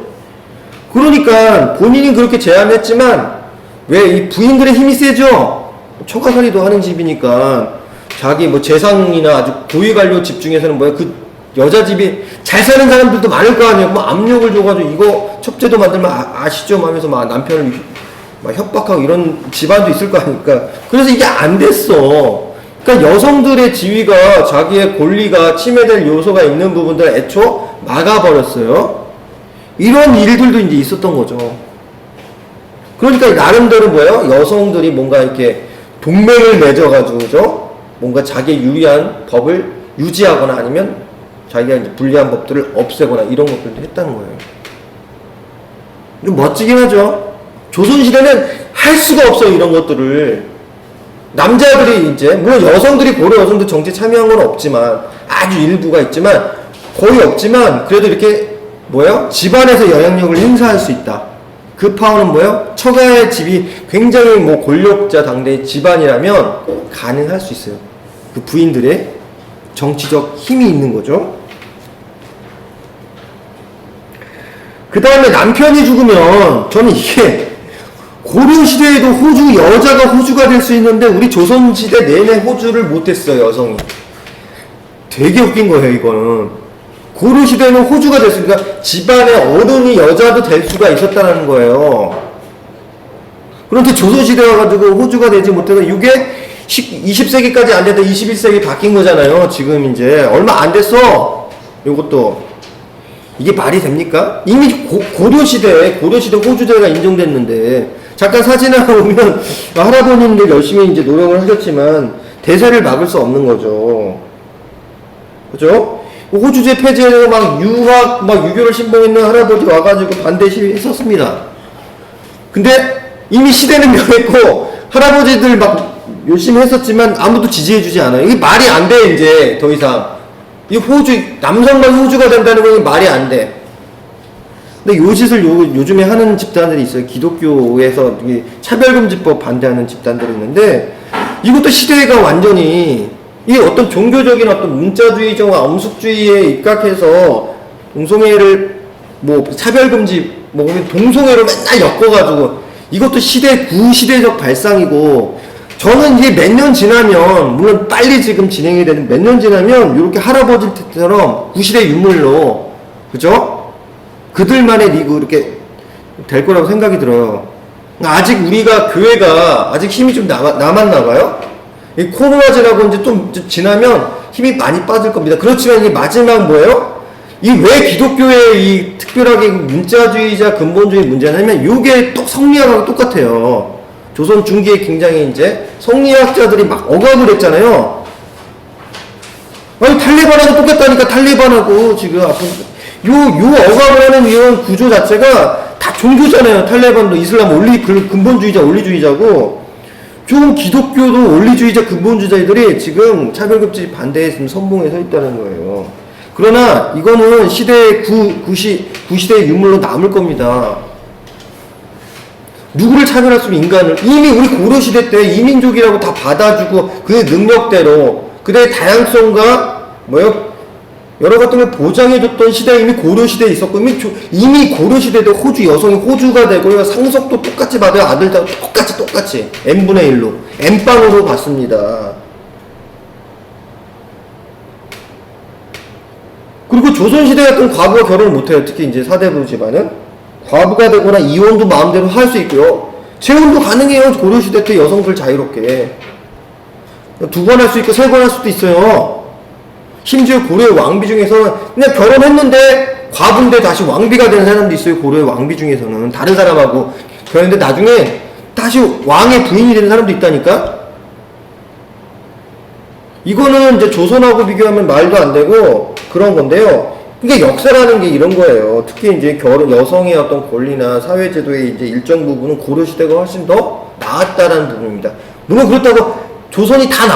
그러니까 본인이 그렇게 제안했지만 왜 이 부인들의 힘이 세죠? 초가살이도 하는 집이니까 자기 뭐 재상이나 아주 고위 관료 집 중에서는 뭐야 그 여자 집이 잘 사는 사람들도 많을 거 아니에요. 뭐 압력을 줘가지고 이거 첩제도 만들면 아시죠? 하면서 막 남편을 막 협박하고 이런 집안도 있을 거 아닙니까? 그래서 이게 안 됐어. 그러니까 여성들의 지위가 자기의 권리가 침해될 요소가 있는 부분들을 애초 막아버렸어요. 이런 일들도 이제 있었던 거죠. 그러니까 나름대로 뭐예요? 여성들이 뭔가 이렇게 동맹을 맺어가지고, 그죠? 뭔가 자기의 유리한 법을 유지하거나 아니면 자기가 이제 불리한 법들을 없애거나 이런 것들도 했다는 거예요. 좀 멋지긴 하죠? 조선시대는 할 수가 없어요, 이런 것들을. 남자들이 이제, 물론 여성들이, 고려 여성들 정치에 참여한 건 없지만, 아주 일부가 있지만, 거의 없지만, 그래도 이렇게, 뭐예요? 집안에서 영향력을 행사할 수 있다. 그 파워는 뭐예요? 처가의 집이 굉장히 뭐 권력자 당대의 집안이라면 가능할 수 있어요. 그 부인들의 정치적 힘이 있는 거죠. 그 다음에 남편이 죽으면, 저는 이게, 고려시대에도 여자가 호주가 될 수 있는데, 우리 조선시대 내내 호주를 못했어요, 여성이. 되게 웃긴 거예요, 이거는. 고려시대에는 호주가 됐으니까, 집안의 어른이 여자도 될 수가 있었다는 거예요. 그런데 조선시대 와가지고 호주가 되지 못해서, 이게 20세기까지 안 돼도 21세기 바뀐 거잖아요, 지금 이제. 얼마 안 됐어, 요것도. 이게 말이 됩니까? 이미 고려시대에 호주제가 인정됐는데, 잠깐 사진 하나 보면, 할아버님들 열심히 이제 노력을 하셨지만, 대세를 막을 수 없는 거죠. 그죠? 호주제 폐지해서 막 유교를 신봉했는 할아버지 와가지고 반대 시위했었습니다. 근데 이미 시대는 변했고, 할아버지들 막 열심히 했었지만 아무도 지지해주지 않아요. 이게 말이 안 돼, 이제, 더 이상. 이 남성만 호주가 된다는 건 말이 안 돼. 근데 요 짓을 요즘에 하는 집단들이 있어요. 기독교에서 차별금지법 반대하는 집단들이 있는데, 이것도 시대가 완전히, 이 어떤 종교적인 어떤 문자주의적인 엄숙주의에 입각해서, 동성애를, 차별금지, 동성애로 맨날 엮어가지고, 이것도 구시대적 발상이고, 저는 이게 몇 년 지나면, 물론 빨리 지금 진행이 되는 몇 년 지나면, 이렇게 할아버지처럼 구시대 유물로, 그죠? 그들만의 리그 이렇게 될 거라고 생각이 들어요. 아직 우리가, 교회가 아직 힘이 좀 남았나 봐요? 이 코로나 지나고 이제 좀 지나면 힘이 많이 빠질 겁니다. 그렇지만 이게 마지막 뭐예요? 이 왜 기독교의 이 특별하게 문자주의자 근본주의 문제냐면 요게 또 성리학하고 똑같아요. 조선 중기에 굉장히 이제 성리학자들이 막 억압을 했잖아요. 아니 탈레반하고 똑같다니까. 탈레반하고 지금 앞으로 요 억압을 하는 이런 구조 자체가 다 종교잖아요. 탈레반도 이슬람 근본주의자 원리주의자고, 좀 기독교도 원리주의자 근본주의자들이 지금 차별급지 반대에 지금 선봉에 서 있다는 거예요. 그러나 이거는 시대의 구시대의 유물로 남을 겁니다. 누구를 차별할 수 있는 인간을, 이미 우리 고려시대 때 이민족이라고 다 받아주고 그의 능력대로 그들의 다양성과 여러 것들을 보장해줬던 시대가 이미 고려시대에 있었고, 이미 고려시대도 호주 여성이 호주가 되고요. 상속도 똑같이 받아요. 아들도 똑같이 n분의 1로 n빵으로 받습니다. 그리고 조선시대 같은 과부가 결혼을 못해요. 특히 이제 사대부 집안은 과부가 되거나 이혼도 마음대로 할 수 있고요. 재혼도 가능해요. 고려시대 때 여성들 자유롭게 2번 할 수 있고 3번 할 수도 있어요. 심지어 고려의 왕비 중에서는 그냥 결혼했는데 과부인데 다시 왕비가 된 사람도 있어요. 고려의 왕비 중에서는 다른 사람하고 결혼했는데 나중에 다시 왕의 부인이 되는 사람도 있다니까. 이거는 이제 조선하고 비교하면 말도 안 되고 그런 건데요. 이게 역사라는 게 이런 거예요. 특히 이제 여성의 어떤 권리나 사회제도의 이제 일정 부분은 고려시대가 훨씬 더 나았다라는 부분입니다. 물론 그렇다고 조선이 다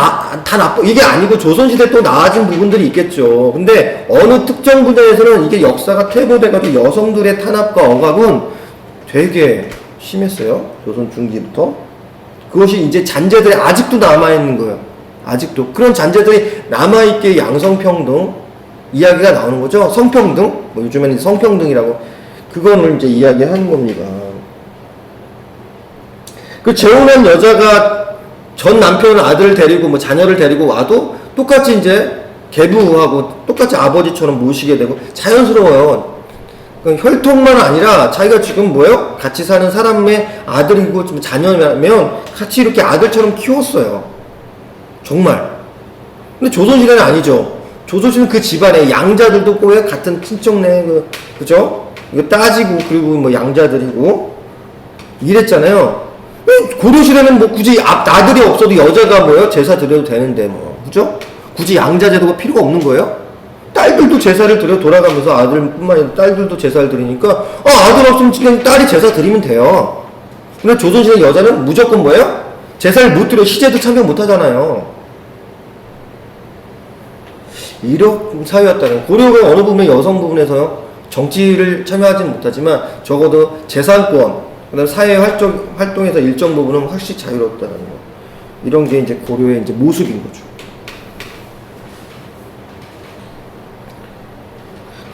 나빠 이게 아니고 조선시대 또 나아진 부분들이 있겠죠. 근데 어느 특정 분야에서는 이게 역사가 퇴보돼가지고 여성들의 탄압과 억압은 되게 심했어요. 조선 중기부터. 그것이 이제 잔재들이 아직도 남아있는 거예요. 아직도. 그런 잔재들이 남아있게 양성평등 이야기가 나오는 거죠. 성평등, 요즘에는 성평등이라고, 그거를 이제 이야기하는 겁니다. 그 재혼한 여자가 전 남편 아들을 데리고 자녀를 데리고 와도 똑같이 이제 계부하고 똑같이 아버지처럼 모시게 되고 자연스러워요. 그러니까 혈통만 아니라 자기가 지금 같이 사는 사람의 아들이고 좀 자녀면 같이 이렇게 아들처럼 키웠어요. 정말. 근데 조선시대는 아니죠. 조선시대는 그 집안에 양자들도 꼭 같은 친척네, 그죠? 이거 따지고, 그리고 양자들이고, 이랬잖아요. 고려시대는 굳이 아들이 없어도 여자가 제사 드려도 되는데, 그죠? 굳이 양자제도가 필요가 없는 거예요? 딸들도 제사를 드려 돌아가면서 아들뿐만 아니라 딸들도 제사를 드리니까, 아들 없으면 그냥 딸이 제사 드리면 돼요. 근데 조선시대 여자는 무조건 제사를 못 드려. 시제도 참여 못 하잖아요. 이런 사회였다는. 고려가 어느 부분에 여성 부분에서 정치를 참여하지는 못하지만 적어도 재산권, 그다음 사회 활동에서 일정 부분은 확실히 자유롭다는 거. 이런 게 이제 고려의 이제 모습인 거죠.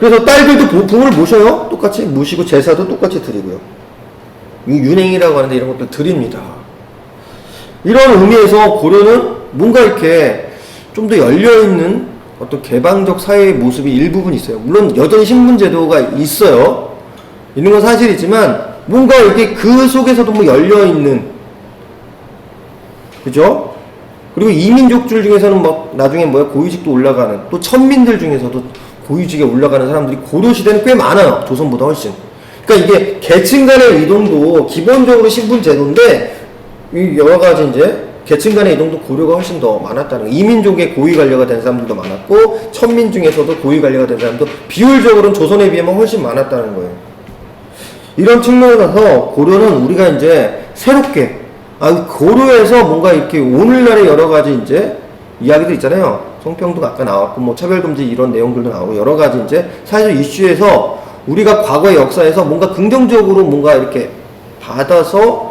그래서 딸들도 부모를 모셔요. 똑같이 모시고 제사도 똑같이 드리고요. 윤행이라고 하는데 이런 것도 드립니다. 이런 의미에서 고려는 뭔가 이렇게 좀 더 열려있는 어떤 개방적 사회의 모습이 일부분 있어요. 물론 여전히 신분제도가 있어요. 있는 건 사실이지만 뭔가 이렇게 그 속에서도 열려있는, 그죠? 그리고 이민족들 중에서는 나중에 고위직도 올라가는, 또 천민들 중에서도 고위직에 올라가는 사람들이 고려시대는 꽤 많아요. 조선보다 훨씬. 그러니까 이게 계층 간의 이동도 기본적으로 신분제도인데 여러 가지 이제 계층 간의 이동도 고려가 훨씬 더 많았다는 거예요. 이민족의 고위 관료가 된 사람들도 많았고 천민 중에서도 고위 관료가 된 사람도 비율적으로는 조선에 비하면 훨씬 많았다는 거예요. 이런 측면에서 고려는 우리가 이제 새롭게 고려에서 뭔가 이렇게 오늘날의 여러 가지 이제 이야기들 있잖아요. 성평등 아까 나왔고 차별금지 이런 내용들도 나오고 여러 가지 이제 사실 이슈에서 우리가 과거의 역사에서 뭔가 긍정적으로 뭔가 이렇게 받아서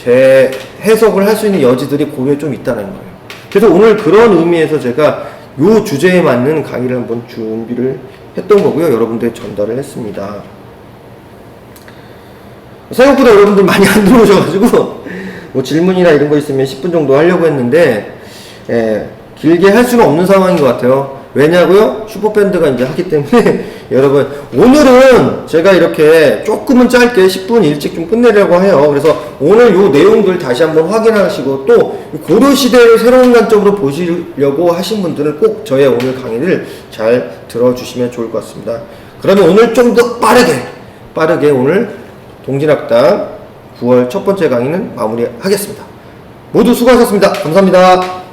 재해석을 할 수 있는 여지들이 고려에 좀 있다는 거예요. 그래서 오늘 그런 의미에서 제가 요 주제에 맞는 강의를 한번 준비를 했던 거고요. 여러분들 전달을 했습니다. 생각보다 여러분들 많이 안 들어오셔가지고 질문이나 이런 거 있으면 10분 정도 하려고 했는데 길게 할 수는 없는 상황인 것 같아요. 왜냐고요? 슈퍼밴드가 이제 하기 때문에 여러분 오늘은 제가 이렇게 조금은 짧게 10분 일찍 좀 끝내려고 해요. 그래서 오늘 요 내용들 다시 한번 확인하시고 또 고려시대를 새로운 관점으로 보시려고 하신 분들은 꼭 저의 오늘 강의를 잘 들어주시면 좋을 것 같습니다. 그러면 오늘 좀 더 빠르게 오늘 동진학당 9월 첫 번째 강의는 마무리하겠습니다. 모두 수고하셨습니다. 감사합니다.